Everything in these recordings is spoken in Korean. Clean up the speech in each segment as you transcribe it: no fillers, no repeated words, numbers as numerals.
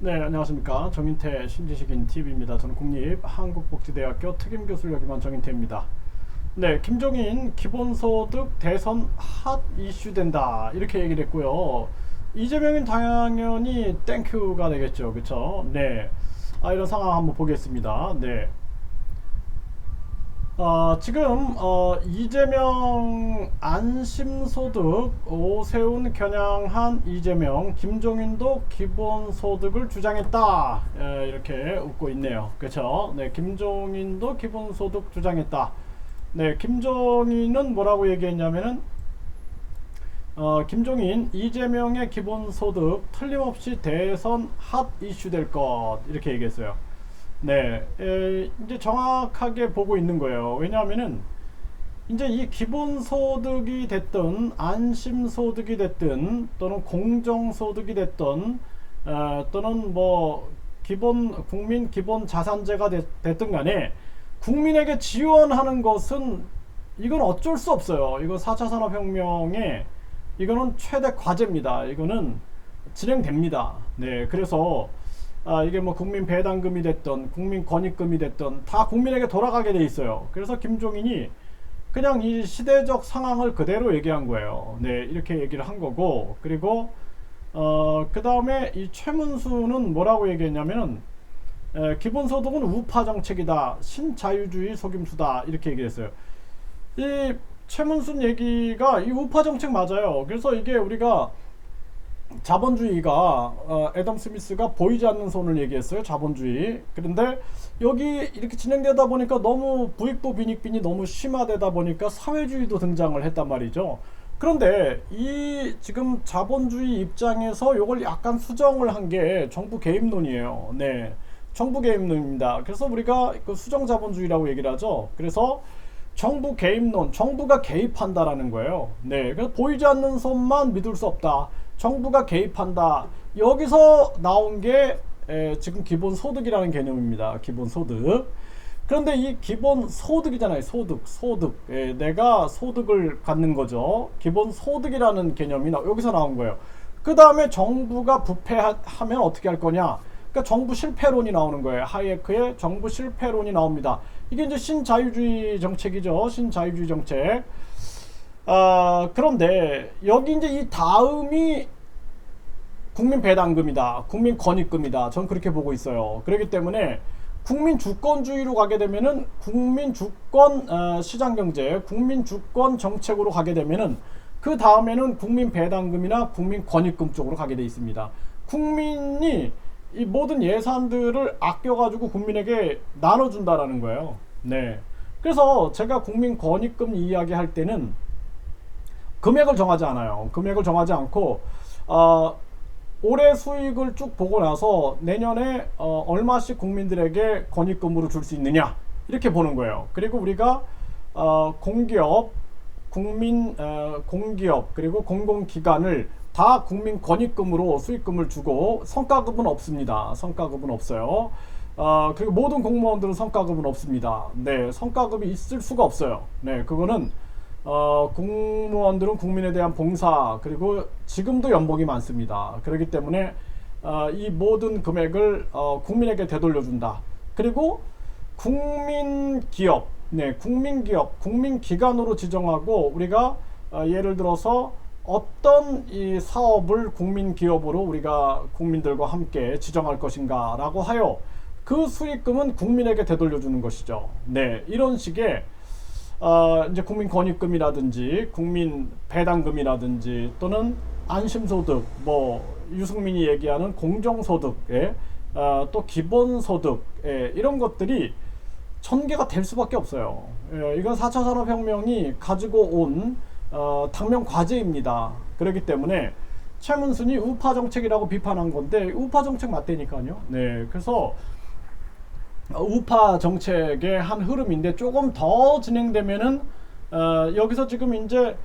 네, 안녕하십니까. 정인태 신지식인 TV입니다. 저는 국립한국복지대학교 특임교수를 역임한 정인태입니다. 네, 김종인 기본소득 대선 핫 이슈된다 이렇게 얘기를 했고요. 이재명은 당연히 땡큐가 되겠죠. 그쵸? 네, 이런 상황 한번 보겠습니다. 네. 지금 이재명 안심소득 오세훈 겨냥한 이재명 김종인도 기본소득을 주장했다. 이렇게 웃고 있네요. 그렇죠? 네, 김종인도 기본소득 주장했다. 네, 김종인은 뭐라고 얘기했냐면은 김종인 이재명의 기본소득 틀림없이 대선 핫 이슈 될 것 이렇게 얘기했어요. 네, 이제 정확하게 보고 있는 거예요. 왜냐하면은 이제 이 기본소득이 됐든 안심소득이 됐든 또는 공정소득이 됐든 또는 뭐 국민 기본 자산제가 됐든 간에 국민에게 지원하는 것은 이건 어쩔 수 없어요. 이거 4차 산업혁명의 이거는 최대 과제입니다. 이거는 진행됩니다. 네, 그래서 이게 뭐 국민 배당금이 됐던 국민 권익금이 됐던 다 국민에게 돌아가게 돼 있어요. 그래서 김종인이 그냥 이 시대적 상황을 그대로 얘기한 거예요. 네, 이렇게 얘기를 한 거고, 그리고 그 다음에 이 최문수는 뭐라고 얘기했냐면은 기본소득은 우파 정책이다, 신자유주의 속임수다 이렇게 얘기했어요. 이 최문순 얘기가 이 우파 정책 맞아요. 그래서 이게 우리가 자본주의가 애덤 스미스가 보이지 않는 손을 얘기했어요. 자본주의. 그런데 여기 이렇게 진행되다 보니까 너무 부익부 빈익빈이 너무 심화되다 보니까 사회주의도 등장을 했단 말이죠. 그런데 이 지금 자본주의 입장에서 이걸 약간 수정을 한 게 정부 개입론이에요. 네, 정부 개입론입니다. 그래서 우리가 그 수정 자본주의라고 얘기를 하죠. 그래서 정부 개입론, 정부가 개입한다라는 거예요. 네, 그래서 보이지 않는 손만 믿을 수 없다. 정부가 개입한다. 여기서 나온 게 지금 기본소득이라는 개념입니다. 기본소득. 그런데 이 기본소득이잖아요. 소득. 내가 소득을 갖는 거죠. 기본소득이라는 개념이 여기서 나온 거예요. 그 다음에 정부가 부패하면 어떻게 할 거냐. 그러니까 정부 실패론이 나오는 거예요. 하이에크의 정부 실패론이 나옵니다. 이게 이제 신자유주의 정책이죠. 신자유주의 정책. 그런데 여기 이제 이 다음이 국민 배당금이다, 국민 권익금이다. 전 그렇게 보고 있어요. 그렇기 때문에 국민 주권주의로 가게 되면은 국민 주권 시장 경제, 국민 주권 정책으로 가게 되면은 그 다음에는 국민 배당금이나 국민 권익금 쪽으로 가게 돼 있습니다. 국민이 이 모든 예산들을 아껴가지고 국민에게 나눠준다라는 거예요. 네. 그래서 제가 국민 권익금 이야기할 때는 금액을 정하지 않아요. 금액을 정하지 않고 올해 수익을 쭉 보고 나서 내년에 얼마씩 국민들에게 권익금으로 줄 수 있느냐 이렇게 보는 거예요. 그리고 우리가 공기업, 공기업 그리고 공공기관을 다 국민 권익금으로 수익금을 주고 성과급은 없습니다. 성과급은 없어요. 그리고 모든 공무원들은 성과급은 없습니다. 네, 성과급이 있을 수가 없어요. 네, 그거는 공무원들은 국민에 대한 봉사 그리고 지금도 연봉이 많습니다. 그렇기 때문에 이 모든 금액을 국민에게 되돌려준다. 그리고 국민기업, 네, 국민기업, 국민기관으로 지정하고 우리가 예를 들어서 어떤 이 사업을 국민기업으로 우리가 국민들과 함께 지정할 것인가 라고 하여 그 수익금은 국민에게 되돌려주는 것이죠. 네, 이런 식의 이제 국민 권익금이라든지 국민 배당금이라든지 또는 안심소득, 뭐 유승민이 얘기하는 공정소득, 또 기본소득, 이런 것들이 전개가 될 수밖에 없어요. 이건 4차 산업혁명이 가지고 온 당면 과제입니다. 그렇기 때문에 최문순이 우파 정책이라고 비판한 건데 우파 정책 맞다니까요. 네, 그래서 우파 정책의 한 흐름인데 조금 더 진행되면은 여기서 지금 이제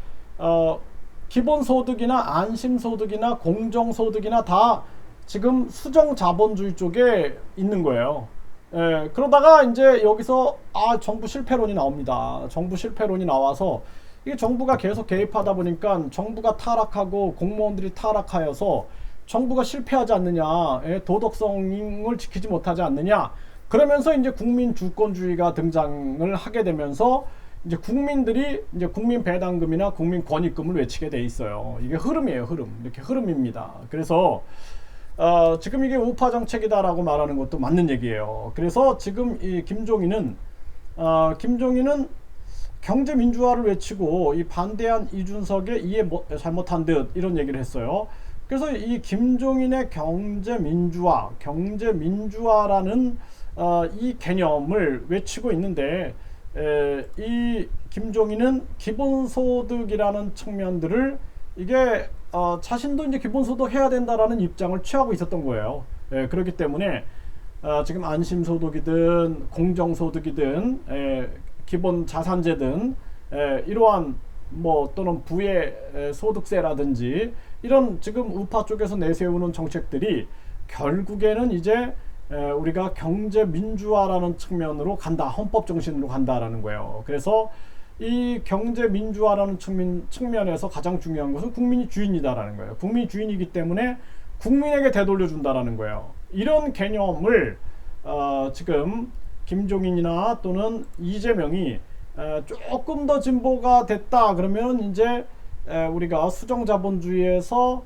기본소득이나 안심소득이나 공정소득이나 다 지금 수정 자본주의 쪽에 있는 거예요. 그러다가 이제 여기서 정부 실패론이 나옵니다. 정부 실패론이 나와서 이게 정부가 계속 개입하다 보니까 정부가 타락하고 공무원들이 타락하여서 정부가 실패하지 않느냐, 도덕성을 지키지 못하지 않느냐. 그러면서 이제 국민 주권주의가 등장을 하게 되면서 이제 국민들이 이제 국민 배당금이나 국민 권익금을 외치게 돼 있어요. 이게 흐름이에요, 흐름. 이렇게 흐름입니다. 그래서 지금 이게 우파 정책이다라고 말하는 것도 맞는 얘기예요. 그래서 지금 이 김종인은 경제 민주화를 외치고 이 반대한 이준석의 이해 잘못한 듯 이런 얘기를 했어요. 그래서 이 김종인의 경제 민주화라는 이 개념을 외치고 있는데, 이 김종인은 기본소득이라는 측면들을 이게 자신도 이제 기본소득 해야 된다라는 입장을 취하고 있었던 거예요. 그렇기 때문에 지금 안심소득이든 공정소득이든 기본 자산제든 이러한 뭐 또는 부의 소득세라든지 이런 지금 우파 쪽에서 내세우는 정책들이 결국에는 이제 우리가 경제 민주화라는 측면으로 간다, 헌법 정신으로 간다라는 거예요. 그래서 이 경제 민주화라는 측면에서 가장 중요한 것은 국민이 주인이다라는 거예요. 국민이 주인이기 때문에 국민에게 되돌려 준다라는 거예요. 이런 개념을 지금 김종인이나 또는 이재명이 조금 더 진보가 됐다 그러면 이제 우리가 수정자본주의에서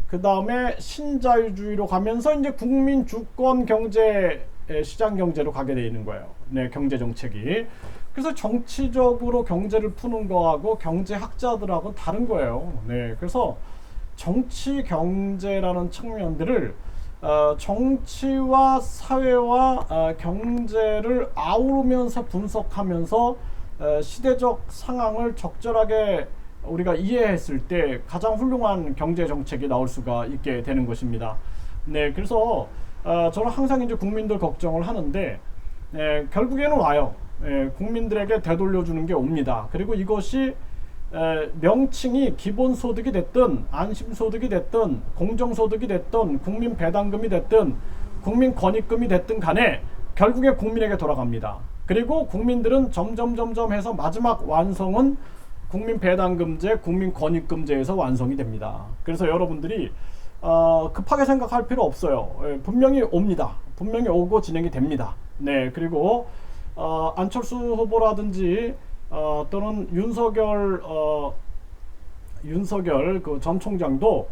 그 다음에 신자유주의로 가면서 이제 국민 주권 경제, 시장 경제로 가게 돼 있는 거예요. 네, 경제 정책이. 그래서 정치적으로 경제를 푸는 거하고 경제학자들하고 다른 거예요. 네, 그래서 정치 경제라는 측면들을 정치와 사회와 경제를 아우르면서 분석하면서 시대적 상황을 적절하게 우리가 이해했을 때 가장 훌륭한 경제 정책이 나올 수가 있게 되는 것입니다. 네, 그래서 저는 항상 이제 국민들 걱정을 하는데 결국에는 와요. 국민들에게 되돌려주는 게 옵니다. 그리고 이것이 명칭이 기본소득이 됐든 안심소득이 됐든 공정소득이 됐든 국민 배당금이 됐든 국민 권익금이 됐든 간에 결국에 국민에게 돌아갑니다. 그리고 국민들은 점점 해서 마지막 완성은 국민 배당금제, 국민 권익금제에서 완성이 됩니다. 그래서 여러분들이 급하게 생각할 필요 없어요. 분명히 옵니다. 분명히 오고 진행이 됩니다. 네, 그리고 안철수 후보라든지 또는 윤석열 그 전 총장도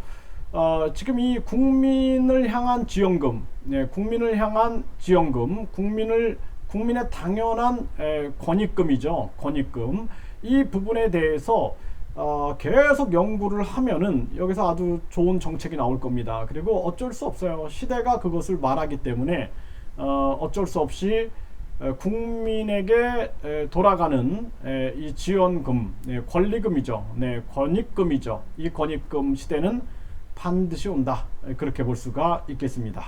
지금 이 국민을 향한 지원금, 네, 국민을 향한 지원금, 국민의 당연한 권익금이죠. 권익금. 이 부분에 대해서 계속 연구를 하면은 여기서 아주 좋은 정책이 나올 겁니다. 그리고 어쩔 수 없어요. 시대가 그것을 말하기 때문에 어쩔 수 없이 국민에게 돌아가는 이 지원금, 권리금이죠. 네, 권익금이죠. 이 권익금 시대는 반드시 온다. 그렇게 볼 수가 있겠습니다.